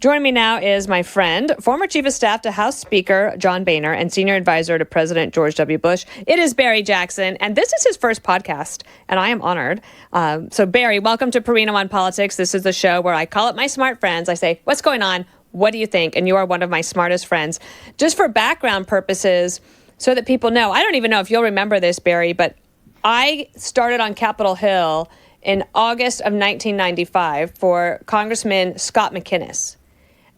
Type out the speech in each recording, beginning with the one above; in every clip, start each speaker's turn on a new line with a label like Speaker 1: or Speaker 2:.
Speaker 1: Joining me now is my friend, former Chief of Staff to House Speaker John Boehner and Senior Advisor to President George W. Bush. It is Barry Jackson, and this is his first podcast, and I am honored. So Barry, welcome to Perino on Politics. This is the show where I call up my smart friends. I say, what's going on? What do you think? And you are one of my smartest friends. Just for background purposes, so that people know, I don't even know if you'll remember this, Barry, but I started on Capitol Hill in August of 1995 for Congressman Scott McInnes.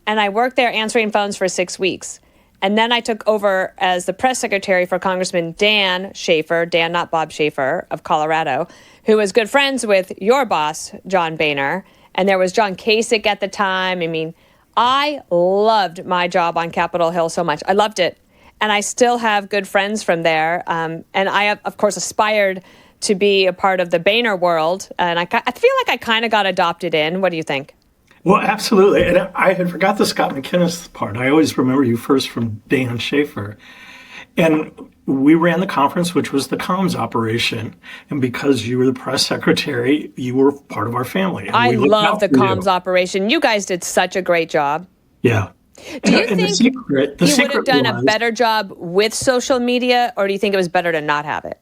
Speaker 1: And I worked there answering phones for 6 weeks. And then I took over as the press secretary for Congressman Dan Schaefer, Dan, not Bob Schaefer, of Colorado, who was good friends with your boss, John Boehner. And there was John Kasich at the time. I mean, I loved my job on Capitol Hill so much. I loved it. And I still have good friends from there. And I, have, of course, aspired to be a part of the Boehner world. And I feel like I kind of got adopted in. What do you think?
Speaker 2: Well, absolutely. And I had forgot the Scott McInnes part. I always remember you first from Dan Schaefer. And we ran the conference, which was the comms operation. And because you were the press secretary, you were part of our family.
Speaker 1: I love the comms operation. You guys did such a great job.
Speaker 2: Yeah.
Speaker 1: Do you think you would have done a better job with social media, or do you think it was better to not have it?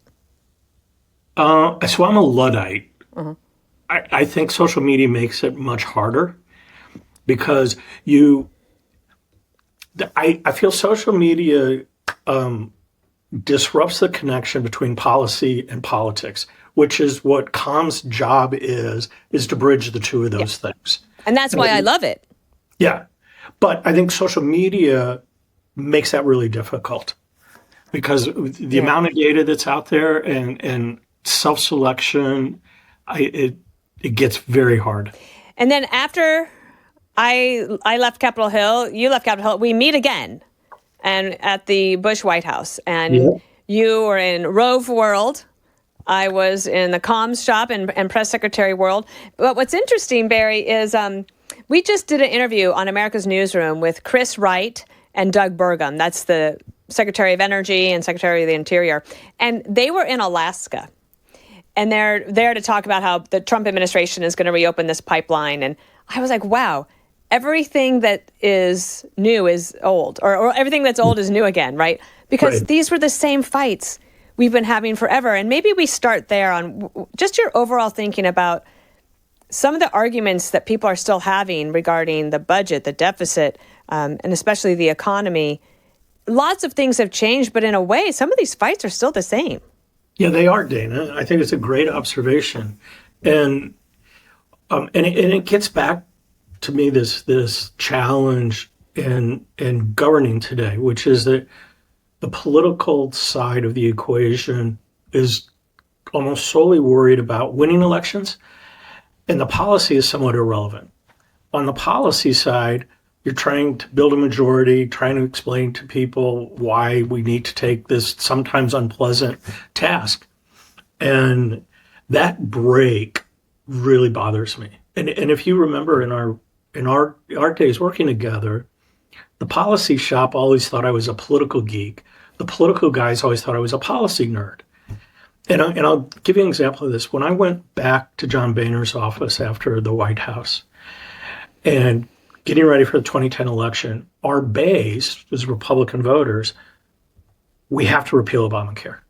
Speaker 2: So I'm a Luddite. I think social media makes it much harder. Because I feel social media disrupts the connection between policy and politics, which is what comms' job is to bridge the two of those things.
Speaker 1: And that's why I love it.
Speaker 2: Yeah. But I think social media makes that really difficult because the amount of data that's out there and self-selection, it gets very hard.
Speaker 1: And then after I left Capitol Hill, you left Capitol Hill, we meet again and at the Bush White House. And you were in Rove world. I was in the comms shop and press secretary world. But what's interesting, Barry, is we just did an interview on America's Newsroom with Chris Wright and Doug Burgum. That's the Secretary of Energy and Secretary of the Interior. And they were in Alaska. And they're there to talk about how the Trump administration is going to reopen this pipeline. And I was like, wow. Everything that is new is old, or everything that's old is new again, right? Because these were the same fights we've been having forever. And maybe we start there on just your overall thinking about some of the arguments that people are still having regarding the budget, the deficit, and especially the economy. Lots of things have changed, but in a way, some of these fights are still the same.
Speaker 2: Yeah, they are, Dana. I think it's a great observation. And it gets back to me this challenge in governing today, which is that the political side of the equation is almost solely worried about winning elections, and the policy is somewhat irrelevant. On the policy side, you're trying to build a majority, trying to explain to people why we need to take this sometimes unpleasant task. And that break really bothers me. And if you remember in our days working together, the policy shop always thought I was a political geek. The political guys always thought I was a policy nerd. And I'll give you an example of this. When I went back to John Boehner's office after the White House and getting ready for the 2010 election, our base, as Republican voters, we have to repeal Obamacare.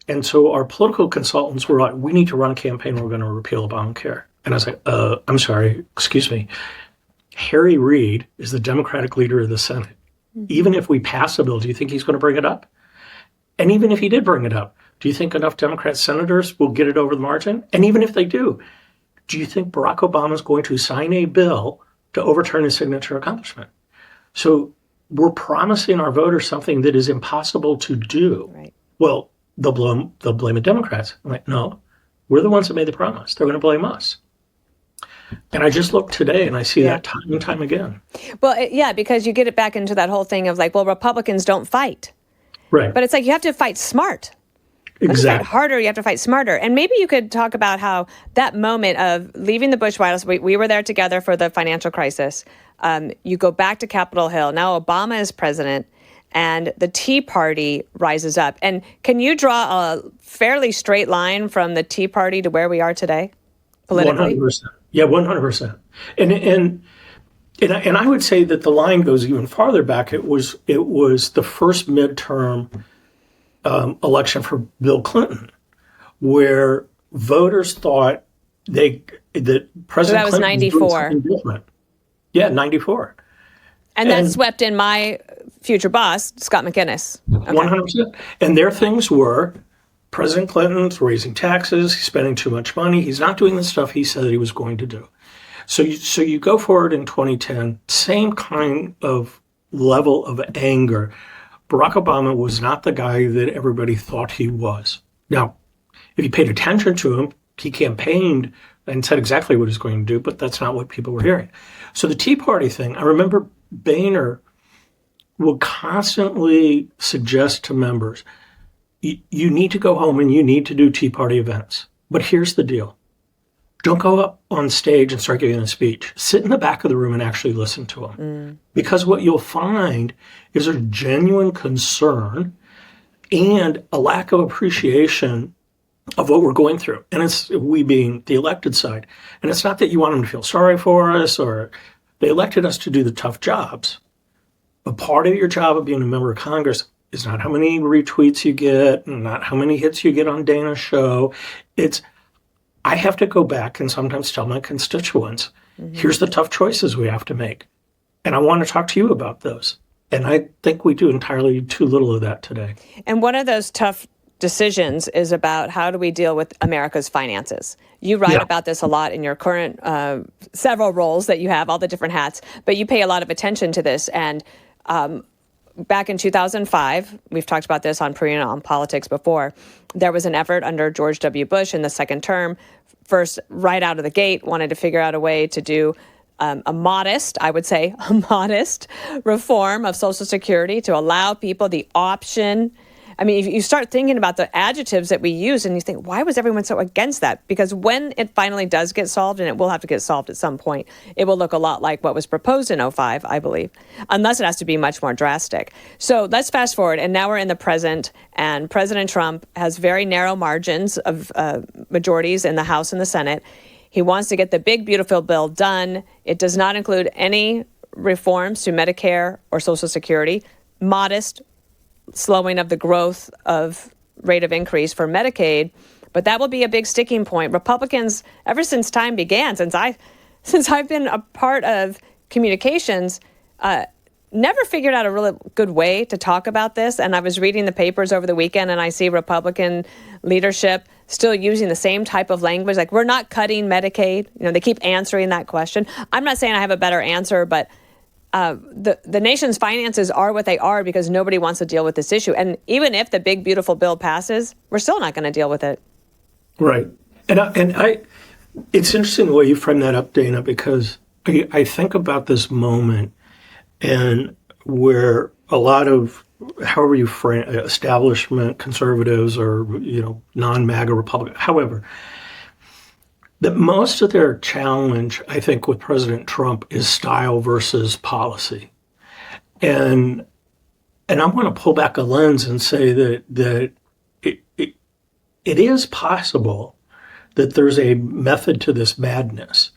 Speaker 2: And so our political consultants were like, we need to run a campaign, we're going to repeal Obamacare. And I was like, I'm sorry, excuse me. Harry Reid is the Democratic leader of the Senate. Even if we pass a bill, do you think he's going to bring it up? And even if he did bring it up, do you think enough Democrat senators will get it over the margin? And even if they do you think Barack Obama is going to sign a bill to overturn his signature accomplishment? So we're promising our voters something that is impossible to do. Right. Well, they'll blame the Democrats. I'm like, no, we're the ones that made the promise. They're going to blame us. And I just look today and I see that time and time again.
Speaker 1: Well, because you get it back into that whole thing of like, well, Republicans don't fight.
Speaker 2: Right.
Speaker 1: But it's like you have to fight smart.
Speaker 2: Exactly.
Speaker 1: Fight harder, you have to fight smarter. And maybe you could talk about how that moment of leaving the Bush White House, we were there together for the financial crisis. You go back to Capitol Hill. Now Obama is president and the Tea Party rises up. And can you draw a fairly straight line from the Tea Party to where we are today politically?
Speaker 2: 100%. Yeah, 100%. And And I would say that the line goes even farther back. It was the first midterm election for Bill Clinton, where voters thought that President
Speaker 1: So that was
Speaker 2: Clinton was doing
Speaker 1: 94.
Speaker 2: something different. Yeah, 94.
Speaker 1: And that swept in my future boss, Scott McInnes. Okay.
Speaker 2: 100%. And their things were President Clinton's raising taxes, he's spending too much money, he's not doing the stuff he said he was going to do. So you go forward in 2010, same kind of level of anger. Barack Obama was not the guy that everybody thought he was. Now, if you paid attention to him, he campaigned and said exactly what he was going to do, but that's not what people were hearing. So the Tea Party thing, I remember Boehner would constantly suggest to members, you need to go home and you need to do Tea Party events. But here's the deal. Don't go up on stage and start giving a speech. Sit in the back of the room and actually listen to them. Because what you'll find is a genuine concern and a lack of appreciation of what we're going through. And it's we being the elected side. And it's not that you want them to feel sorry for us or they elected us to do the tough jobs. But part of your job of being a member of Congress is not how many retweets you get, not how many hits you get on Dana's show. It's I have to go back and sometimes tell my constituents, here's the tough choices we have to make. And I want to talk to you about those. And I think we do entirely too little of that today.
Speaker 1: And one of those tough decisions is about how do we deal with America's finances. You write about this a lot in your current several roles that you have, all the different hats, but you pay a lot of attention to this. And back in 2005, we've talked about this on Perino on Politics before, there was an effort under George W. Bush in the second term, first right out of the gate, wanted to figure out a way to do a modest reform of Social Security to allow people the option. I mean, if you start thinking about the adjectives that we use and you think, why was everyone so against that? Because when it finally does get solved, and it will have to get solved at some point, it will look a lot like what was proposed in '05, I believe, unless it has to be much more drastic. So let's fast forward. And now we're in the present, and President Trump has very narrow margins of majorities in the House and the Senate. He wants to get the big, beautiful bill done. It does not include any reforms to Medicare or Social Security, modest slowing of the growth of rate of increase for Medicaid, but that will be a big sticking point. Republicans, ever since time began, since I've been a part of communications, never figured out a really good way to talk about this. And I was reading the papers over the weekend, and I see Republican leadership still using the same type of language, like we're not cutting Medicaid. You know, they keep answering that question. I'm not saying I have a better answer, but the nation's finances are what they are because nobody wants to deal with this issue. And even if the big, beautiful bill passes, we're still not going to deal with it.
Speaker 2: Right. And I it's interesting the way you frame that up, Dana, because I think about this moment and where a lot of, however you frame establishment conservatives or, non-MAGA Republicans, however, that most of their challenge, I think, with President Trump is style versus policy. And I want to pull back a lens and say that it is possible that there's a method to this madness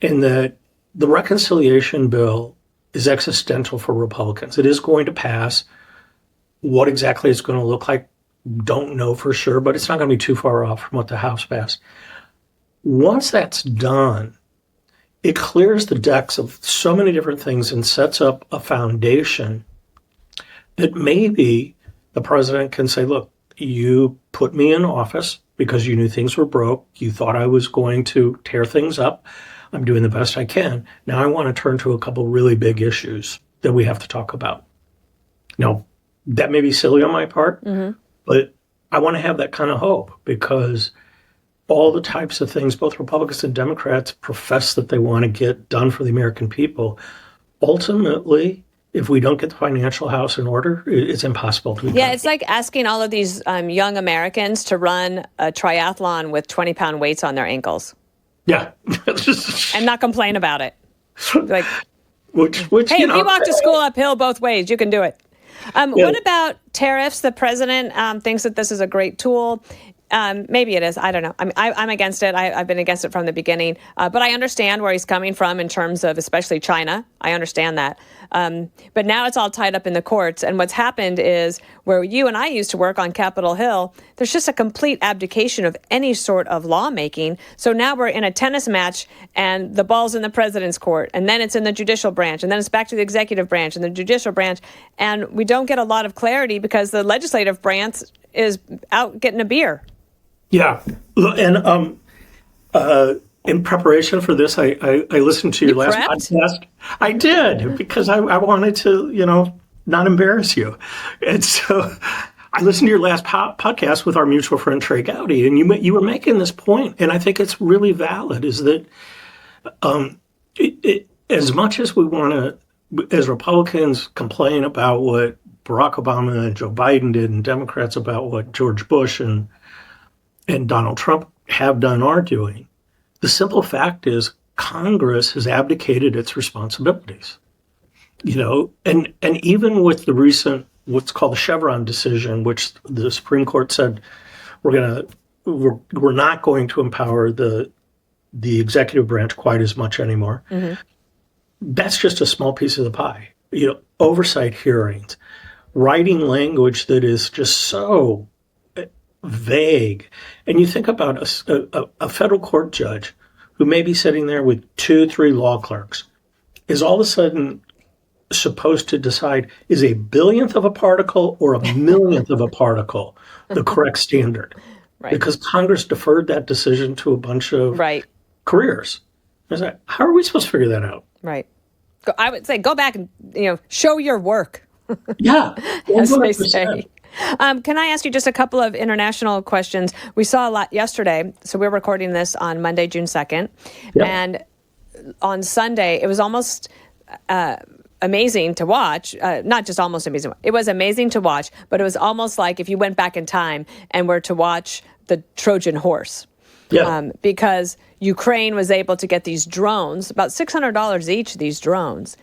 Speaker 2: and that the reconciliation bill is existential for Republicans. It is going to pass. What exactly it's going to look like, don't know for sure, but it's not going to be too far off from what the House passed. Once that's done, it clears the decks of so many different things and sets up a foundation that maybe the president can say, look, you put me in office because you knew things were broke. You thought I was going to tear things up. I'm doing the best I can. Now I want to turn to a couple really big issues that we have to talk about. Now, that may be silly on my part, but I want to have that kind of hope because all the types of things both Republicans and Democrats profess that they want to get done for the American people, ultimately, if we don't get the financial house in order, it's impossible to be done.
Speaker 1: It's like asking all of these young Americans to run a triathlon with 20-pound weights on their ankles.
Speaker 2: Yeah.
Speaker 1: And not complain about it. Like,
Speaker 2: which
Speaker 1: hey, if you walk to school uphill both ways, you can do it. What about tariffs? The president thinks that this is a great tool. Maybe it is. I don't know. I'm against it. I've been against it from the beginning. But I understand where he's coming from in terms of especially China. I understand that. But now it's all tied up in the courts. And what's happened is where you and I used to work on Capitol Hill, there's just a complete abdication of any sort of lawmaking. So now we're in a tennis match and the ball's in the president's court. And then it's in the judicial branch. And then it's back to the executive branch and the judicial branch. And we don't get a lot of clarity because the legislative branch is out getting a beer.
Speaker 2: Yeah, and in preparation for this, I listened to your last podcast. I did because I wanted to, not embarrass you, and so I listened to your last podcast with our mutual friend Trey Gowdy, and you were making this point, and I think it's really valid. Is that as much as we want to, as Republicans, complain about what Barack Obama and Joe Biden did, and Democrats about what George Bush and Donald Trump have done are doing, the simple fact is Congress has abdicated its responsibilities. And even with the recent what's called the Chevron decision, which the Supreme Court said we're not going to empower the executive branch quite as much anymore. Mm-hmm. That's just a small piece of the pie. Oversight hearings, writing language that is just so vague. And you think about a federal court judge who may be sitting there with 2-3 law clerks is all of a sudden supposed to decide, is a billionth of a particle or a millionth of a particle the correct standard? Right. Because Congress deferred that decision to a bunch of careers. I was like, how are we supposed to figure that out?
Speaker 1: Right. I would say go back and show your work.
Speaker 2: Yeah.
Speaker 1: As they say. Can I ask you just a couple of international questions? We saw a lot yesterday. So we're recording this on Monday, June 2nd. Yep. And on Sunday, it was almost amazing to watch. Not just almost amazing. It was amazing to watch, but it was almost like if you went back in time and were to watch the Trojan horse. Yeah. Because Ukraine was able to get these drones, about $600 each, these drones.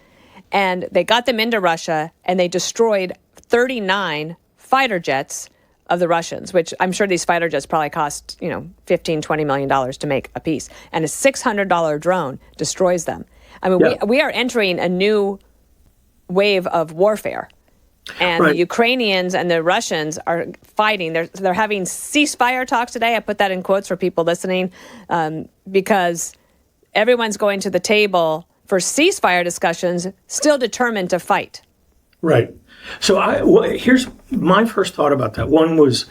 Speaker 1: And they got them into Russia and they destroyed 39 fighter jets of the Russians, which I'm sure these fighter jets probably cost, $15-20 million to make a piece. And a $600 drone destroys them. I mean, we are entering a new wave of warfare. And the Ukrainians and the Russians are fighting. They're having ceasefire talks today. I put that in quotes for people listening, because everyone's going to the table for ceasefire discussions, still determined to fight.
Speaker 2: Right. So here's my first thought about that. One was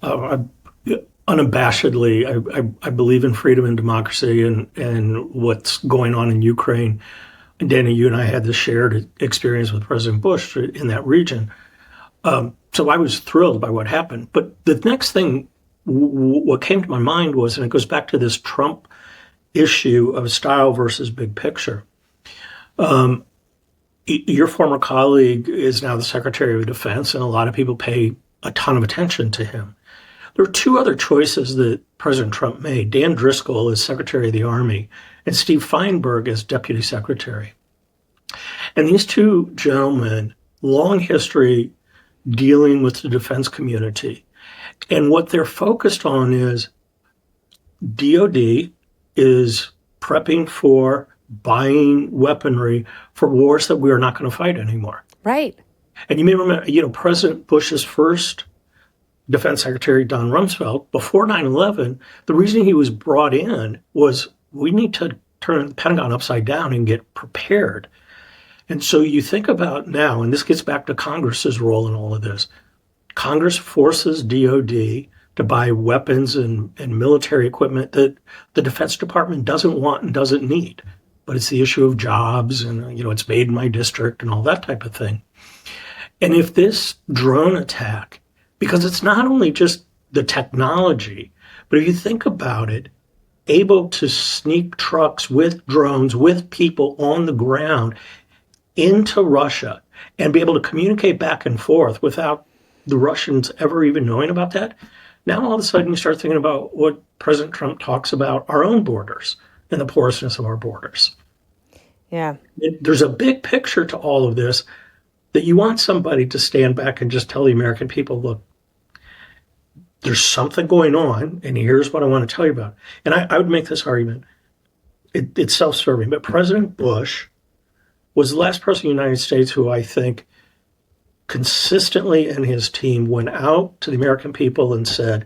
Speaker 2: unabashedly, I believe in freedom and democracy and what's going on in Ukraine. And Dana, you and I had this shared experience with President Bush in that region. So I was thrilled by what happened. But the next thing, what came to my mind was, and it goes back to this Trump issue of style versus big picture. Your former colleague is now the Secretary of Defense, and a lot of people pay a ton of attention to him. There are two other choices that President Trump made. Dan Driscoll as Secretary of the Army and Steve Feinberg as Deputy Secretary. And these two gentlemen, long history dealing with the defense community. And what they're focused on is DOD is prepping for buying weaponry for wars that we are not going to fight anymore.
Speaker 1: Right.
Speaker 2: And you may remember, President Bush's first Defense Secretary, Don Rumsfeld, before 9/11, the reason he was brought in was we need to turn the Pentagon upside down and get prepared. And so you think about now, and this gets back to Congress's role in all of this. Congress forces DOD to buy weapons and military equipment that the Defense Department doesn't want and doesn't need. But it's the issue of jobs and, it's made in my district and all that type of thing. And if this drone attack, because it's not only just the technology, but if you think about it, able to sneak trucks with drones, with people on the ground into Russia and be able to communicate back and forth without the Russians ever even knowing about that. Now, all of a sudden, you start thinking about what President Trump talks about our own borders and the porousness of our borders.
Speaker 1: Yeah.
Speaker 2: There's a big picture to all of this that you want somebody to stand back and just tell the American people, look, there's something going on, and here's what I want to tell you about. And I would make this argument. It's self-serving, but President Bush was the last person in the United States who I think consistently and his team went out to the American people and said,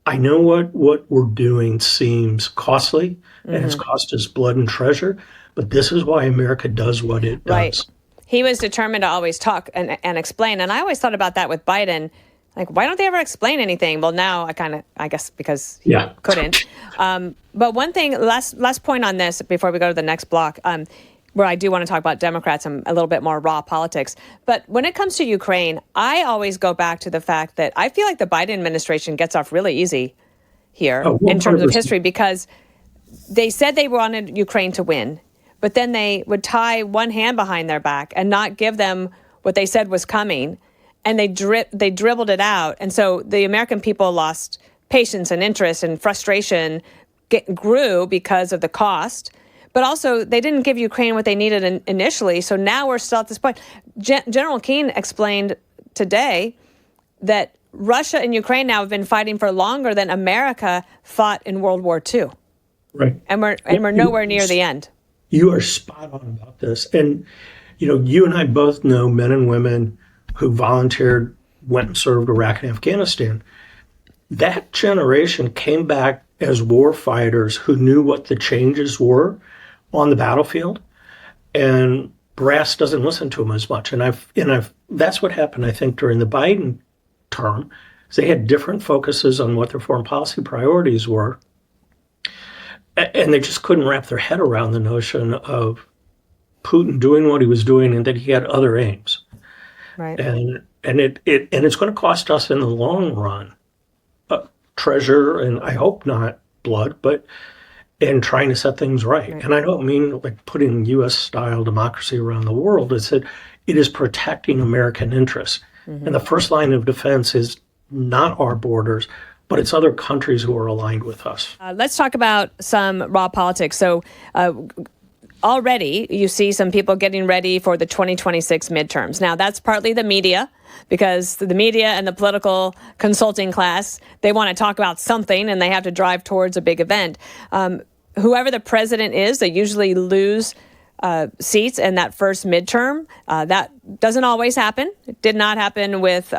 Speaker 2: I know what we're doing seems costly, and it's cost us blood and treasure, but this is why America does what it does.
Speaker 1: Right. He was determined to always talk and explain. And I always thought about that with Biden. Like, why don't they ever explain anything? Well, now I guess because he couldn't. But one thing, last point on this before we go to the next block, where I do want to talk about Democrats and a little bit more raw politics. But when it comes to Ukraine, I always go back to the fact that I feel like the Biden administration gets off really easy here in terms of history, because they said they wanted Ukraine to win, but then they would tie one hand behind their back and not give them what they said was coming. And they dribbled it out. And so the American people lost patience and interest, and frustration grew because of the cost. But also, they didn't give Ukraine what they needed initially. So now we're still at this point. General Keane explained today that Russia and Ukraine now have been fighting for longer than America fought in World War II.
Speaker 2: Right.
Speaker 1: And we're nowhere near the end.
Speaker 2: You are spot on about this. And, you and I both know men and women who volunteered, went and served Iraq and Afghanistan. That generation came back as war fighters who knew what the changes were on the battlefield, and brass doesn't listen to them as much. And that's what happened, I think, during the Biden term. Is they had different focuses on what their foreign policy priorities were, and they just couldn't wrap their head around the notion of Putin doing what he was doing and that he had other aims.
Speaker 1: Right.
Speaker 2: And it's going to cost us in the long run treasure, and I hope not blood, but in trying to set things right. And I don't mean like putting U.S.-style democracy around the world. It's that it is protecting American interests. And the first line of defense is not our borders, but it's other countries who are aligned with us.
Speaker 1: Let's talk about some raw politics. So already you see some people getting ready for the 2026 midterms. Now, that's partly the media, because the media and the political consulting class, they want to talk about something and they have to drive towards a big event. Whoever the president is, they usually lose seats in that first midterm. That doesn't always happen. It did not happen with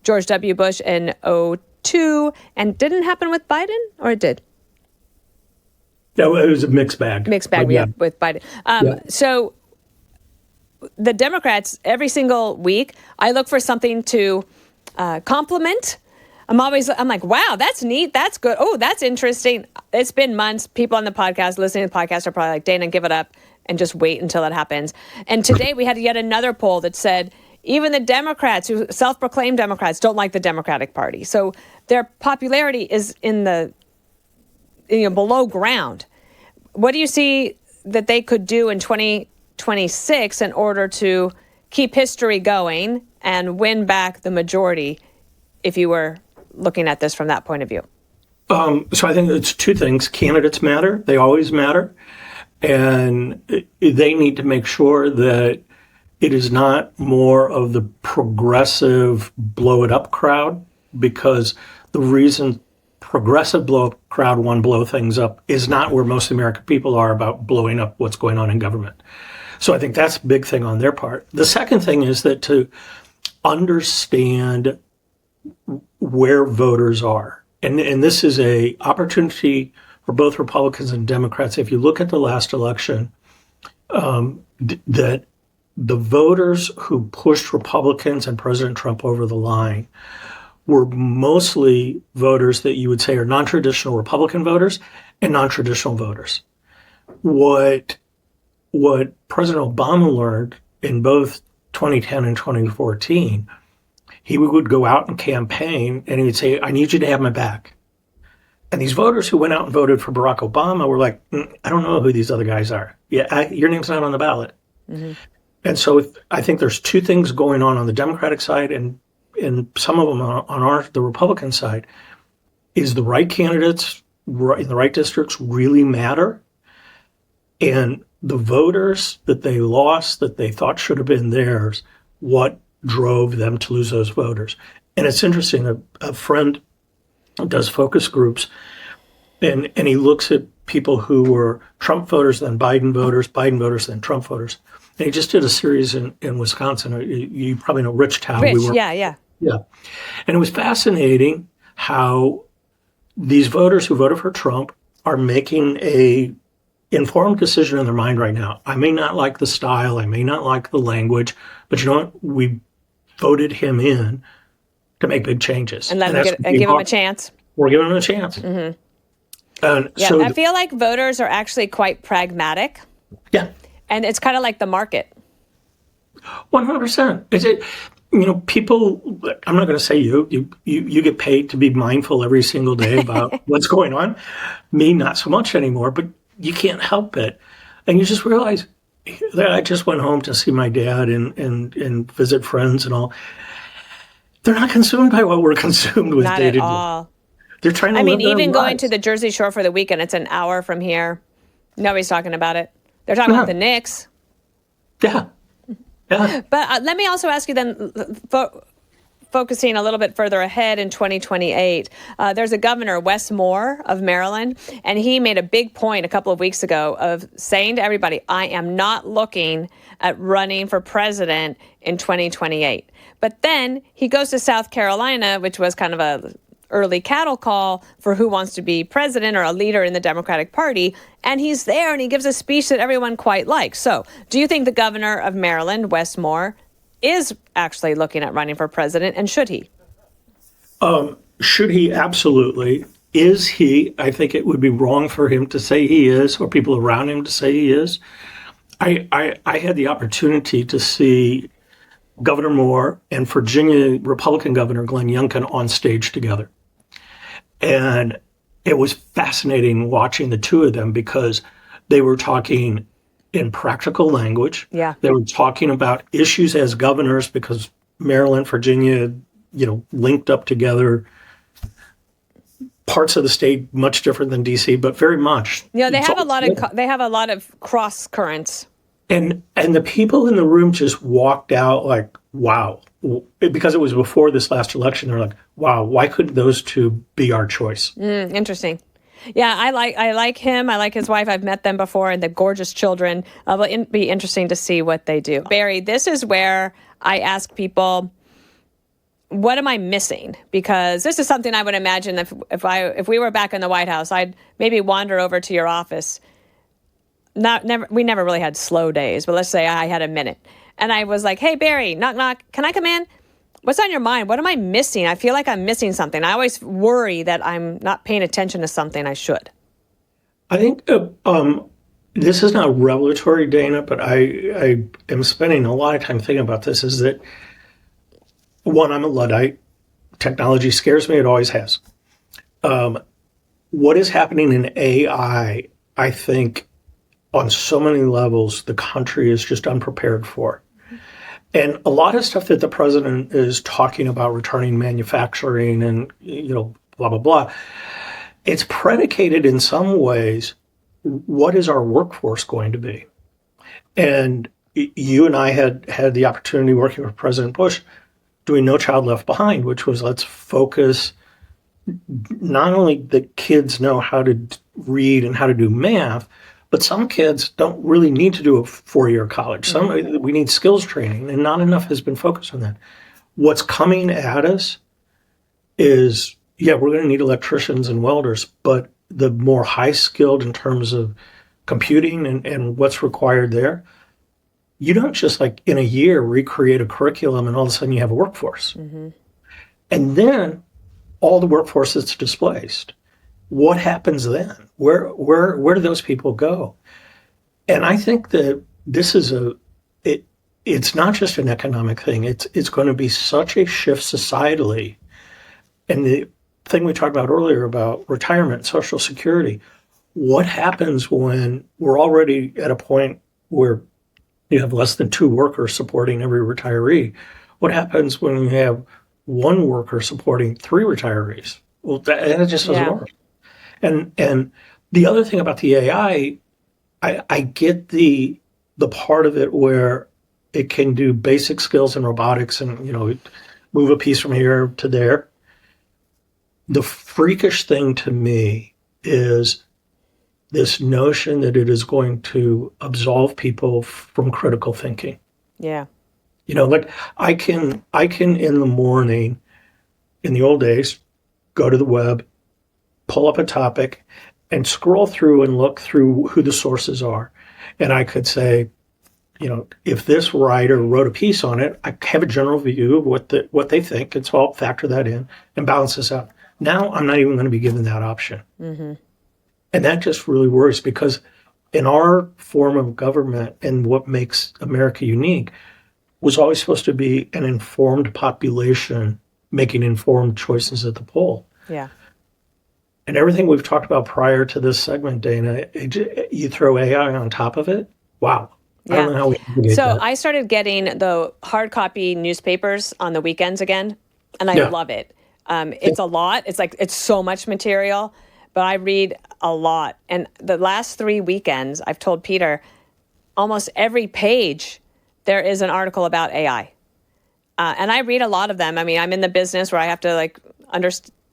Speaker 1: George W. Bush in 2002, and didn't happen with Biden, or it did?
Speaker 2: No, it was a mixed bag.
Speaker 1: With Biden. So the Democrats, every single week, I look for something to compliment. I'm like, wow, that's neat. That's good. Oh, that's interesting. It's been months. People on the podcast, listening to the podcast, are probably like, Dana, give it up and just wait until it happens. And today we had yet another poll that said even the Democrats, who self-proclaimed Democrats, don't like the Democratic Party. So their popularity is in the below ground. What do you see that they could do in 2026 in order to keep history going and win back the majority, if you were looking at this from that point of view?
Speaker 2: So I think it's two things. Candidates matter. They always matter. And they need to make sure that it is not more of the progressive blow it up crowd, because the reason progressive crowd want to blow things up is not where most American people are about blowing up what's going on in government. So I think that's a big thing on their part. The second thing is that to understand where voters are. And this is a opportunity for both Republicans and Democrats. If you look at the last election, that the voters who pushed Republicans and President Trump over the line were mostly voters that you would say are non-traditional Republican voters and non-traditional voters. What President Obama learned in both 2010 and 2014, he would go out and campaign and he would say, I need you to have my back. And these voters who went out and voted for Barack Obama were like, I don't know who these other guys are. Your name's not on the ballot. Mm-hmm. And so I think there's two things going on the Democratic side and some of them on the Republican side. Is the right candidates in the right districts really matter? And the voters that they lost, that they thought should have been theirs, what drove them to lose those voters? And it's interesting, a friend does focus groups, and he looks at people who were Trump voters, then Biden voters, then Trump voters. And he just did a series in Wisconsin. You probably know Rich Town.
Speaker 1: Rich, yeah.
Speaker 2: Yeah. And it was fascinating how these voters who voted for Trump are making a informed decision in their mind right now. I may not like the style, I may not like the language, but you know what? We voted him in to make big changes.
Speaker 1: And give him a chance.
Speaker 2: We're giving him a chance. Mm-hmm.
Speaker 1: I feel like voters are actually quite pragmatic.
Speaker 2: Yeah.
Speaker 1: And it's kind of like the market.
Speaker 2: 100%. Is it? People, I'm not going to say you get paid to be mindful every single day about what's going on. Me, not so much anymore, but you can't help it. And you just realize that I just went home to see my dad and visit friends and all. They're not consumed by what we're consumed with day to day. Not at all. They're trying to live their
Speaker 1: even
Speaker 2: lives.
Speaker 1: Going to the Jersey Shore for the weekend, it's an hour from here. Nobody's talking about it. They're talking about the Knicks.
Speaker 2: Yeah. Yeah.
Speaker 1: But let me also ask you then, focusing a little bit further ahead in 2028, there's a governor, Wes Moore of Maryland, and he made a big point a couple of weeks ago of saying to everybody, I am not looking at running for president in 2028. But then he goes to South Carolina, which was kind of a early cattle call for who wants to be president or a leader in the Democratic Party. And he's there and he gives a speech that everyone quite likes. So do you think the governor of Maryland, Wes Moore, is actually looking at running for president, and should he?
Speaker 2: Should he? Absolutely. Is he? I think it would be wrong for him to say he is, or people around him to say he is. I had the opportunity to see Governor Moore and Virginia Republican Governor Glenn Youngkin on stage together. And it was fascinating watching the two of them because they were talking in practical language.
Speaker 1: Yeah.
Speaker 2: They were talking about issues as governors because Maryland, Virginia, linked up together. Parts of the state much different than DC, but very much.
Speaker 1: They have a lot of cross currents.
Speaker 2: And the people in the room just walked out like, wow. Because it was before this last election, they're like, wow, why couldn't those two be our choice?
Speaker 1: Interesting. Yeah, I like him. I like his wife. I've met them before, and the gorgeous children. It'll be interesting to see what they do. Barry, this is where I ask people, what am I missing? Because this is something I would imagine if we were back in the White House, I'd maybe wander over to your office. We never really had slow days, but let's say I had a minute. And I was like, hey, Barry, knock, knock. Can I come in? What's on your mind? What am I missing? I feel like I'm missing something. I always worry that I'm not paying attention to something I should.
Speaker 2: I think this is not revelatory, Dana, but I am spending a lot of time thinking about this, is that, one, I'm a Luddite. Technology scares me. It always has. What is happening in AI, I think, on so many levels, the country is just unprepared for. And a lot of stuff that the president is talking about, returning manufacturing and, blah, blah, blah, it's predicated in some ways, what is our workforce going to be? And you and I had the opportunity working with President Bush doing No Child Left Behind, which was let's focus, not only that kids know how to read and how to do math, but some kids don't really need to do a 4-year college. We need skills training, and not enough has been focused on that. What's coming at us is, we're going to need electricians and welders, but the more high-skilled in terms of computing and what's required there, you don't just in a year recreate a curriculum and all of a sudden you have a workforce. Mm-hmm. And then all the workforce that's displaced. What happens then? Where do those people go? And I think that this is it's not just an economic thing. It's going to be such a shift societally. And the thing we talked about earlier about retirement, Social Security, what happens when we're already at a point where you have less than 2 workers supporting every retiree? What happens when you have 1 worker supporting 3 retirees? Well, that just doesn't work. And the other thing about the AI, I get the part of it where it can do basic skills in robotics and, move a piece from here to there. The freakish thing to me is this notion that it is going to absolve people from critical thinking.
Speaker 1: Yeah.
Speaker 2: Like I can in the morning, in the old days, go to the web, pull up a topic, and scroll through and look through who the sources are. And I could say, if this writer wrote a piece on it, I have a general view of what they think, and so I'll factor that in and balance this out. Now I'm not even going to be given that option. Mm-hmm. And that just really worries, because in our form of government and what makes America unique was always supposed to be an informed population making informed choices at the poll.
Speaker 1: Yeah.
Speaker 2: And everything we've talked about prior to this segment, Dana, you throw AI on top of it. Wow.
Speaker 1: Yeah.
Speaker 2: I don't know how we navigate
Speaker 1: So
Speaker 2: that.
Speaker 1: I started getting the hard copy newspapers on the weekends again, and I love it. It's a lot. It's so much material, but I read a lot. And the last 3 weekends, I've told Peter, almost every page there is an article about AI. And I read a lot of them. I mean, I'm in the business where I have to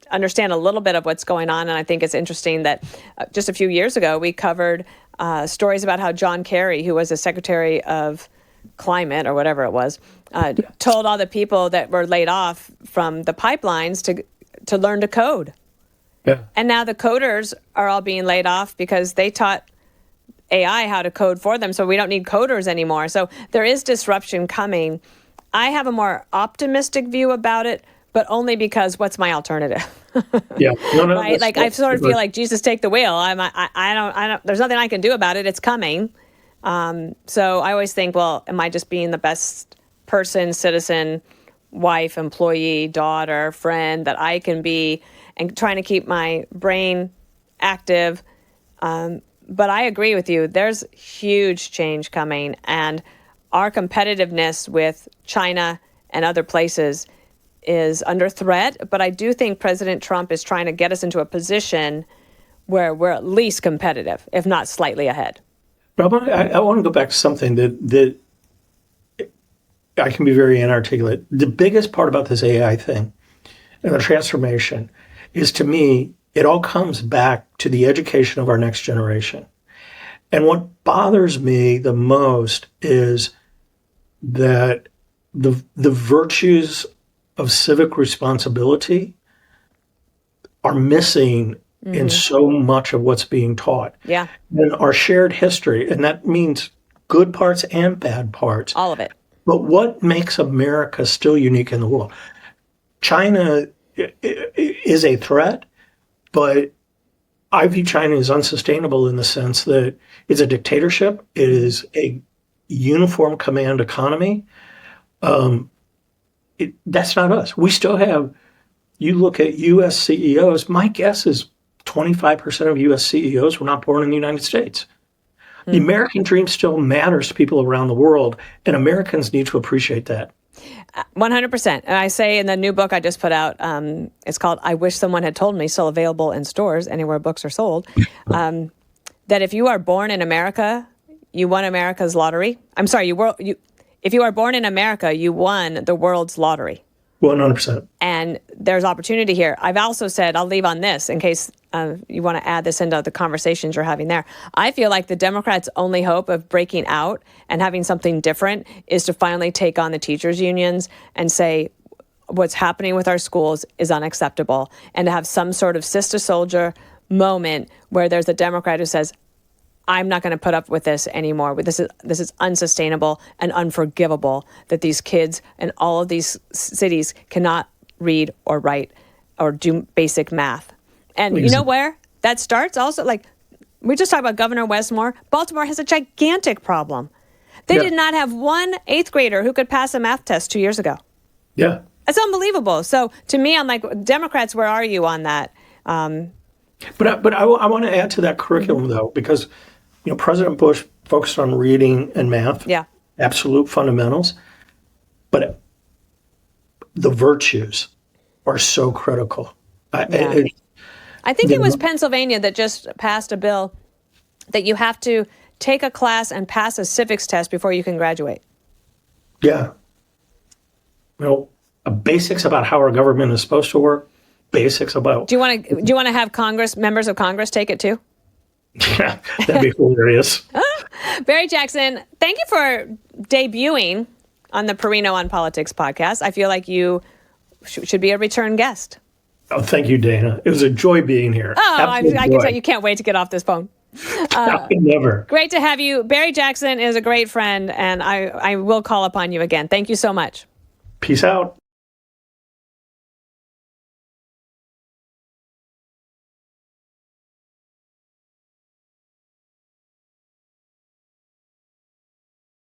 Speaker 1: understand a little bit of what's going on. And I think it's interesting that just a few years ago, we covered stories about how John Kerry, who was the Secretary of Climate or whatever it was, told all the people that were laid off from the pipelines to learn to code.
Speaker 2: Yeah.
Speaker 1: And now the coders are all being laid off because they taught AI how to code for them. So we don't need coders anymore. So there is disruption coming. I have a more optimistic view about it, but only because what's my alternative?
Speaker 2: Yeah. No,
Speaker 1: right? Like I sort of feel like Jesus, take the wheel. I don't. There's nothing I can do about it. It's coming. So I always think, well, am I just being the best person, citizen, wife, employee, daughter, friend that I can be, and trying to keep my brain active? But I agree with you. There's huge change coming, and our competitiveness with China and other places is under threat. But I do think President Trump is trying to get us into a position where we're at least competitive, if not slightly ahead.
Speaker 2: But I want to go back to something that I can be very inarticulate. The biggest part about this AI thing and the transformation is, to me, it all comes back to the education of our next generation. And what bothers me the most is that the virtues of civic responsibility are missing in so much of what's being taught.
Speaker 1: Yeah.
Speaker 2: And our shared history, and that means good parts and bad parts.
Speaker 1: All of it.
Speaker 2: But what makes America still unique in the world? China is a threat, but I view China as unsustainable in the sense that it's a dictatorship. It is a uniform command economy. That's not us. We still have, you look at U.S. CEOs, my guess is 25% of U.S. CEOs were not born in the United States. The American dream still matters to people around the world, and Americans need to appreciate that.
Speaker 1: 100%. And I say in the new book I just put out, it's called I Wish Someone Had Told Me, still available in stores anywhere books are sold, that if you are born in America, you won America's lottery. I'm sorry, if you are born in America, you won the world's lottery.
Speaker 2: 100%.
Speaker 1: And there's opportunity here. I've also said, I'll leave on this in case you want to add this into the conversations you're having there. I feel like the Democrats' only hope of breaking out and having something different is to finally take on the teachers' unions and say what's happening with our schools is unacceptable, and to have some sort of sister soldier moment where there's a Democrat who says, I'm not going to put up with this anymore. This is unsustainable and unforgivable that these kids in all of these cities cannot read or write or do basic math. And you know where that starts? Also, like we just talked about Governor Wes Moore. Baltimore has a gigantic problem. They did not have one 8th grader who could pass a math test 2 years ago.
Speaker 2: Yeah.
Speaker 1: That's unbelievable. So to me, I'm like, Democrats, where are you on that?
Speaker 2: But I want to add to that curriculum, though, because President Bush focused on reading and math, absolute fundamentals, but the virtues are so critical.
Speaker 1: I think it was Pennsylvania that just passed a bill that you have to take a class and pass a civics test before you can graduate.
Speaker 2: Yeah. Basics about how our government is supposed to work, basics about.
Speaker 1: Do you want to have members of Congress take it too?
Speaker 2: Yeah, that'd be hilarious.
Speaker 1: Barry Jackson, thank you for debuting on the Perino on Politics podcast. I feel like you should be a return guest.
Speaker 2: Oh, thank you, Dana. It was a joy being here.
Speaker 1: Oh, I can tell you can't wait to get off this phone.
Speaker 2: Never.
Speaker 1: Great to have you. Barry Jackson is a great friend, and I will call upon you again. Thank you so much.
Speaker 2: Peace out.